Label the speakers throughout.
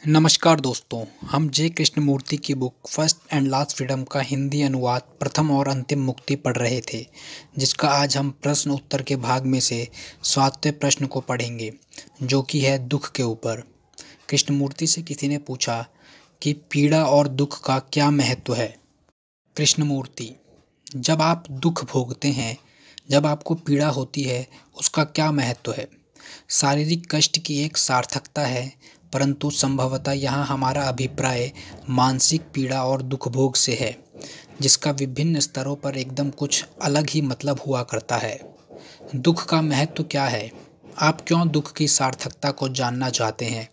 Speaker 1: नमस्कार दोस्तों, हम जे कृष्णमूर्ति की book first and last freedom का हिंदी अनुवाद प्रथम और अंतिम मुक्ति पढ़ रहे थे, जिसका आज हम प्रश्न उत्तर के भाग में से 7वें प्रश्न को पढ़ेंगे, जो कि है दुख के ऊपर। कृष्णमूर्ति से किसी ने पूछा कि पीड़ा और दुख का क्या महत्व है। कृष्णमूर्ति: जब आप दुख भोगते हैं, जब आपको पीड़ा होती है, उसका क्या महत्व है। शारीरिक कष्ट की एक सार्थकता है, परंतु संभवतः यहाँ हमारा अभिप्राय मानसिक पीड़ा और दुखभोग से है, जिसका विभिन्न स्तरों पर एकदम कुछ अलग ही मतलब हुआ करता है। दुख का महत्व क्या है? आप क्यों दुख की सार्थकता को जानना चाहते हैं?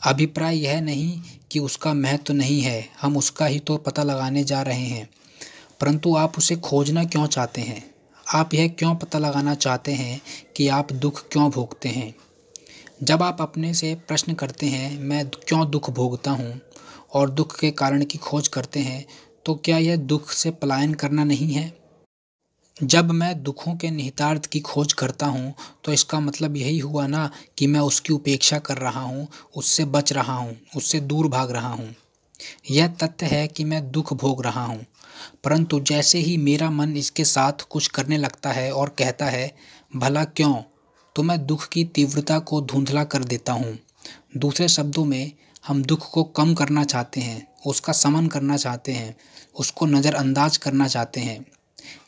Speaker 1: अभिप्राय यह नहीं कि उसका महत्व नहीं है, हम उसका ही तो पता लगाने जा रहे हैं, परंतु आप उसे खोजना क्यों चाहते हैं? आप यह क्यों पता लगाना चाहते हैं कि आप दुख क्यों भोगते हैं? जब आप अपने से प्रश्न करते हैं, मैं क्यों दुख भोगता हूँ, और दुख के कारण की खोज करते हैं, तो क्या यह दुख से पलायन करना नहीं है? जब मैं दुखों के निहितार्थ की खोज करता हूँ, तो इसका मतलब यही हुआ ना कि मैं उसकी उपेक्षा कर रहा हूँ, उससे बच रहा हूँ, उससे दूर भाग रहा हूँ। यह तथ्य है कि मैं दुख भोग रहा हूँ, परंतु जैसे ही मेरा मन इसके साथ कुछ करने लगता है और कहता है, भला क्यों, तो मैं दुख की तीव्रता को धुंधला कर देता हूँ। दूसरे शब्दों में, हम दुख को कम करना चाहते हैं, उसका शमन करना चाहते हैं, उसको नज़रअंदाज करना चाहते हैं।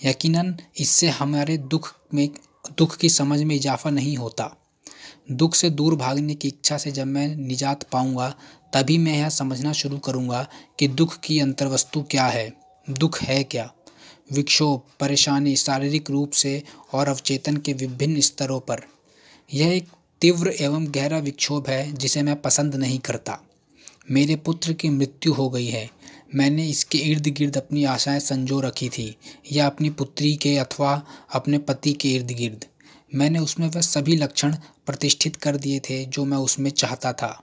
Speaker 1: यकीनन इससे हमारे दुख की समझ में इजाफा नहीं होता। दुख से दूर भागने की इच्छा से जब मैं निजात पाऊंगा, तभी मैं यह समझना शुरू करूंगा कि दुख की अंतर्वस्तु क्या है। दुख है क्या? विक्षोभ, परेशानी, शारीरिक रूप से और अवचेतन के विभिन्न स्तरों पर। यह एक तीव्र एवं गहरा विक्षोभ है जिसे मैं पसंद नहीं करता। मेरे पुत्र की मृत्यु हो गई है। मैंने इसके इर्द गिर्द अपनी आशाएं संजो रखी थी, या अपनी पुत्री के अथवा अपने पति के इर्द गिर्द। मैंने उसमें वह सभी लक्षण प्रतिष्ठित कर दिए थे जो मैं उसमें चाहता था,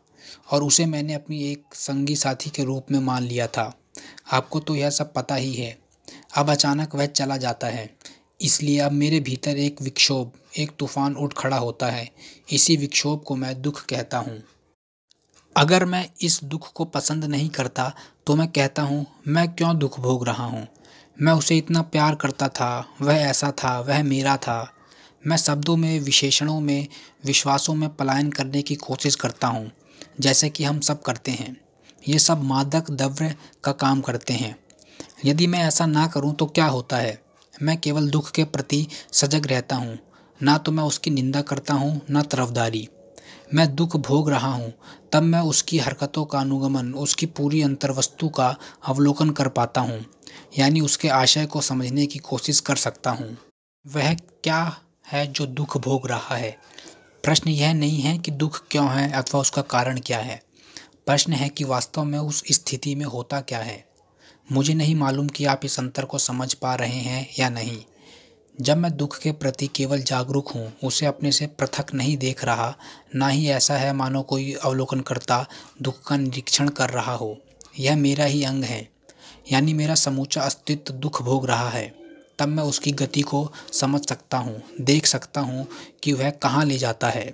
Speaker 1: और उसे मैंने अपनी एक संगी साथी के रूप में मान लिया था। आपको तो यह सब पता ही है। अब अचानक वह चला जाता है, इसलिए अब मेरे भीतर एक विक्षोभ, एक तूफान उठ खड़ा होता है। इसी विक्षोभ को मैं दुख कहता हूँ। अगर मैं इस दुख को पसंद नहीं करता, तो मैं कहता हूँ, मैं क्यों दुख भोग रहा हूँ। मैं उसे इतना प्यार करता था, वह ऐसा था, वह मेरा था। मैं शब्दों में, विशेषणों में, विश्वासों में पलायन करने की कोशिश करता हूँ, जैसे कि हम सब करते हैं। ये सब मादक द्रव्य का काम करते हैं। यदि मैं ऐसा ना करूं तो क्या होता है? मैं केवल दुख के प्रति सजग रहता हूं, ना तो मैं उसकी निंदा करता हूं, ना तरफदारी। मैं दुख भोग रहा हूं, तब मैं उसकी हरकतों का अनुगमन, उसकी पूरी अंतर्वस्तु का अवलोकन कर पाता हूं, यानी उसके आशय को समझने की कोशिश कर सकता हूं। वह क्या है जो दुख भोग रहा है? प्रश्न यह नहीं है कि दुख क्यों है अथवा उसका कारण क्या है। प्रश्न है कि वास्तव में उस स्थिति में होता क्या है। मुझे नहीं मालूम कि आप इस अंतर को समझ पा रहे हैं या नहीं। जब मैं दुख के प्रति केवल जागरूक हूँ, उसे अपने से पृथक नहीं देख रहा, ना ही ऐसा है मानो कोई अवलोकनकर्ता दुख का निरीक्षण कर रहा हो। यह मेरा ही अंग है, यानी मेरा समूचा अस्तित्व दुख भोग रहा है। तब मैं उसकी गति को समझ सकता हूँ, देख सकता हूँ कि वह कहाँ ले जाता है।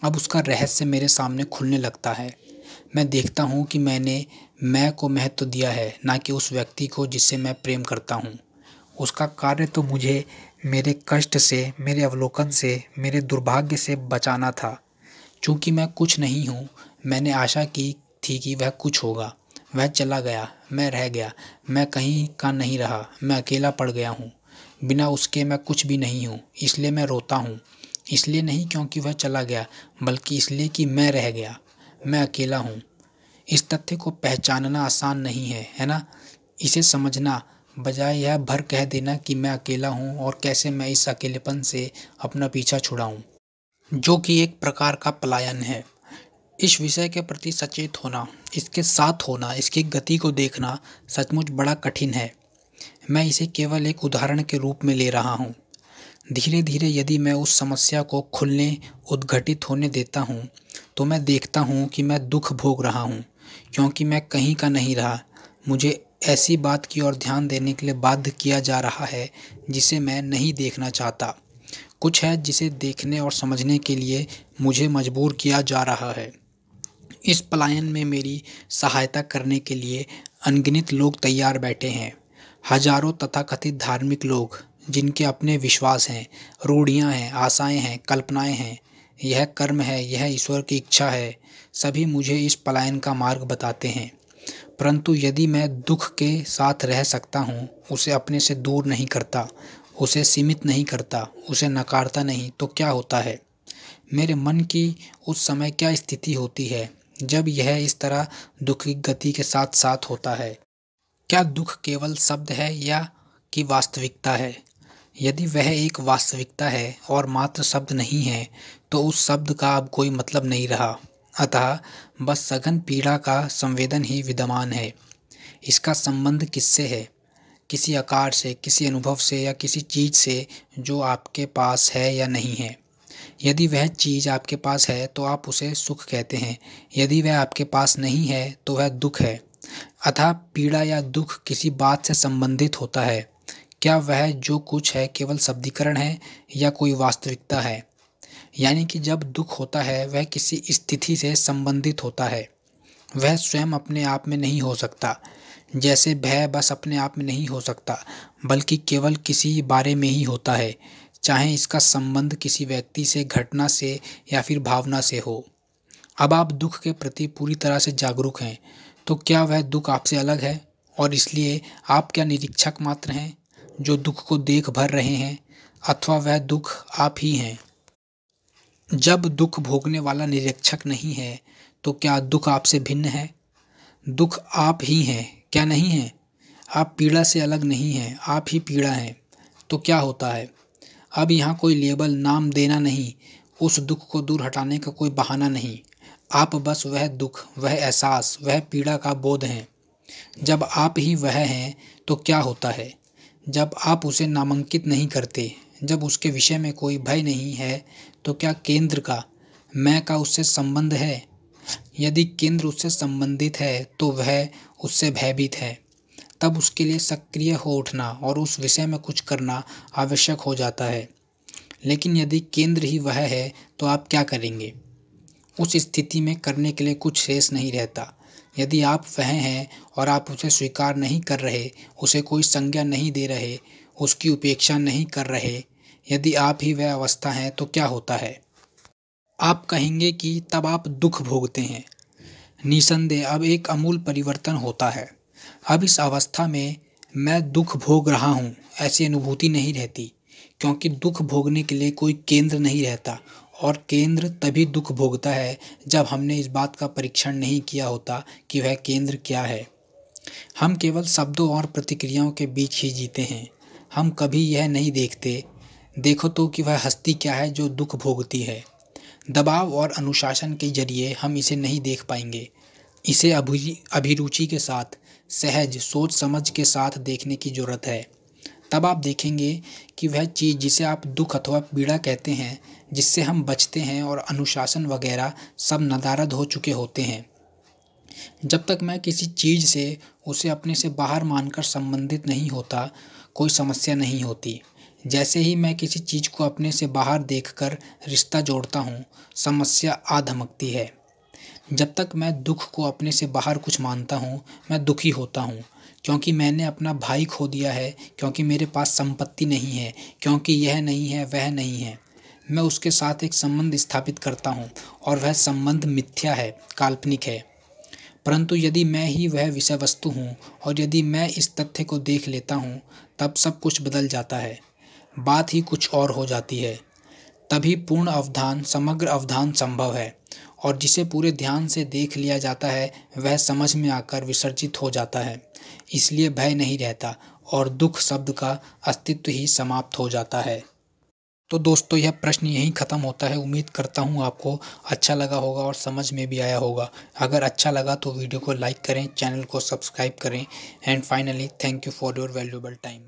Speaker 1: अब उसका रहस्य मेरे सामने खुलने लगता है। मैं देखता हूँ कि मैंने मैं को महत्व दिया है, ना कि उस व्यक्ति को जिससे मैं प्रेम करता हूँ। उसका कार्य तो मुझे मेरे कष्ट से, मेरे अवलोकन से, मेरे दुर्भाग्य से बचाना था। चूँकि मैं कुछ नहीं हूँ, मैंने आशा की थी कि वह कुछ होगा। वह चला गया, मैं रह गया। मैं कहीं का नहीं रहा, मैं अकेला पड़ गया हूँ। बिना उसके मैं कुछ भी नहीं हूँ, इसलिए मैं रोता हूँ। इसलिए नहीं क्योंकि वह चला गया, बल्कि इसलिए कि मैं रह गया, मैं अकेला हूँ। इस तथ्य को पहचानना आसान नहीं है, है ना? इसे समझना, बजाय यह भर कह देना कि मैं अकेला हूँ और कैसे मैं इस अकेलेपन से अपना पीछा छुड़ाऊँ, जो कि एक प्रकार का पलायन है। इस विषय के प्रति सचेत होना, इसके साथ होना, इसकी गति को देखना सचमुच बड़ा कठिन है। मैं इसे केवल एक उदाहरण के रूप में ले रहा हूँ। धीरे धीरे यदि मैं उस समस्या को खुलने, उद्घटित होने देता हूँ, तो मैं देखता हूँ कि मैं दुख भोग रहा हूँ, क्योंकि मैं कहीं का नहीं रहा। मुझे ऐसी बात की ओर ध्यान देने के लिए बाध्य किया जा रहा है जिसे मैं नहीं देखना चाहता। कुछ है जिसे देखने और समझने के लिए मुझे मजबूर किया जा रहा है। इस पलायन में मेरी सहायता करने के लिए अनगिनत लोग तैयार बैठे हैं। हजारों तथाकथित धार्मिक लोग, जिनके अपने विश्वास हैं, रूढ़ियाँ हैं, आशाएँ हैं, कल्पनाएँ हैं, यह कर्म है, यह ईश्वर की इच्छा है, सभी मुझे इस पलायन का मार्ग बताते हैं। परंतु यदि मैं दुख के साथ रह सकता हूँ, उसे अपने से दूर नहीं करता, उसे सीमित नहीं करता, उसे नकारता नहीं, तो क्या होता है? मेरे मन की उस समय क्या स्थिति होती है जब यह इस तरह दुख की गति के साथ साथ होता है? क्या दुख केवल शब्द है या कि वास्तविकता है? यदि वह एक वास्तविकता है और मात्र शब्द नहीं है, तो उस शब्द का अब कोई मतलब नहीं रहा। अतः बस सघन पीड़ा का संवेदन ही विद्यमान है। इसका संबंध किससे है? किसी आकार से, किसी अनुभव से या किसी चीज़ से जो आपके पास है या नहीं है। यदि वह चीज़ आपके पास है तो आप उसे सुख कहते हैं, यदि वह आपके पास नहीं है तो वह दुख है। अतः पीड़ा या दुख किसी बात से संबंधित होता है। क्या वह जो कुछ है केवल शब्दीकरण है या कोई वास्तविकता है? यानी कि जब दुख होता है वह किसी स्थिति से संबंधित होता है। वह स्वयं अपने आप में नहीं हो सकता, जैसे भय बस अपने आप में नहीं हो सकता, बल्कि केवल किसी बारे में ही होता है, चाहे इसका संबंध किसी व्यक्ति से, घटना से या फिर भावना से हो। अब आप दुख के प्रति पूरी तरह से जागरूक हैं, तो क्या वह दुख आपसे अलग है और इसलिए आप क्या निरीक्षक मात्र हैं जो दुख को देख भर रहे हैं, अथवा वह दुख आप ही हैं? जब दुख भोगने वाला निरीक्षक नहीं है, तो क्या दुख आपसे भिन्न है? दुख आप ही हैं, क्या नहीं है? आप पीड़ा से अलग नहीं हैं, आप ही पीड़ा हैं। तो क्या होता है? अब यहाँ कोई लेबल, नाम देना नहीं, उस दुख को दूर हटाने का कोई बहाना नहीं। आप बस वह दुख, वह एहसास, वह पीड़ा का बोध हैं। जब आप ही वह हैं, तो क्या होता है? जब आप उसे नामांकित नहीं करते, जब उसके विषय में कोई भय नहीं है, तो क्या केंद्र का, मैं का उससे संबंध है? यदि केंद्र उससे संबंधित है तो वह उससे भयभीत है। तब उसके लिए सक्रिय हो उठना और उस विषय में कुछ करना आवश्यक हो जाता है। लेकिन यदि केंद्र ही वह है तो आप क्या करेंगे? उस स्थिति में करने के लिए कुछ शेष नहीं रहता। यदि आप वह हैं और आप उसे स्वीकार नहीं कर रहे, उसे कोई संज्ञा नहीं दे रहे, उसकी उपेक्षा नहीं कर रहे, यदि आप ही वह अवस्था है, तो क्या होता है? आप कहेंगे कि तब आप दुख भोगते हैं। निसंदेह अब एक अमूल परिवर्तन होता है। अब इस अवस्था में मैं दुख भोग रहा हूँ ऐसी अनुभूति नहीं रहती, क्योंकि दुख भोगने के लिए कोई केंद्र नहीं रहता, और केंद्र तभी दुख भोगता है जब हमने इस बात का परीक्षण नहीं किया होता कि वह केंद्र क्या है। हम केवल शब्दों और प्रतिक्रियाओं के बीच ही जीते हैं। हम कभी यह नहीं देखते, देखो तो, कि वह हस्ती क्या है जो दुख भोगती है। दबाव और अनुशासन के जरिए हम इसे नहीं देख पाएंगे। इसे अभिरुचि के साथ, सहज सोच समझ के साथ देखने की जरूरत है। तब आप देखेंगे कि वह चीज़ जिसे आप दुख अथवा पीड़ा कहते हैं, जिससे हम बचते हैं, और अनुशासन वगैरह सब नदारद हो चुके होते हैं। जब तक मैं किसी चीज़ से उसे अपने से बाहर मानकर संबंधित नहीं होता, कोई समस्या नहीं होती। जैसे ही मैं किसी चीज़ को अपने से बाहर देखकर रिश्ता जोड़ता हूँ, समस्या आ धमकती है। जब तक मैं दुख को अपने से बाहर कुछ मानता हूँ, मैं दुखी होता हूँ, क्योंकि मैंने अपना भाई खो दिया है, क्योंकि मेरे पास संपत्ति नहीं है, क्योंकि यह नहीं है, वह नहीं है। मैं उसके साथ एक संबंध स्थापित करता हूँ और वह संबंध मिथ्या है, काल्पनिक है। परंतु यदि मैं ही वह विषय वस्तु हूँ और यदि मैं इस तथ्य को देख लेता हूँ, तब सब कुछ बदल जाता है। बात ही कुछ और हो जाती है। तभी पूर्ण अवधान, समग्र अवधान संभव है, और जिसे पूरे ध्यान से देख लिया जाता है वह समझ में आकर विसर्जित हो जाता है। इसलिए भय नहीं रहता और दुख शब्द का अस्तित्व ही समाप्त हो जाता है। तो दोस्तों, यह प्रश्न यहीं ख़त्म होता है। उम्मीद करता हूँ आपको अच्छा लगा होगा और समझ में भी आया होगा। अगर अच्छा लगा तो वीडियो को लाइक करें, चैनल को सब्सक्राइब करें, and finally thank you for your valuable time.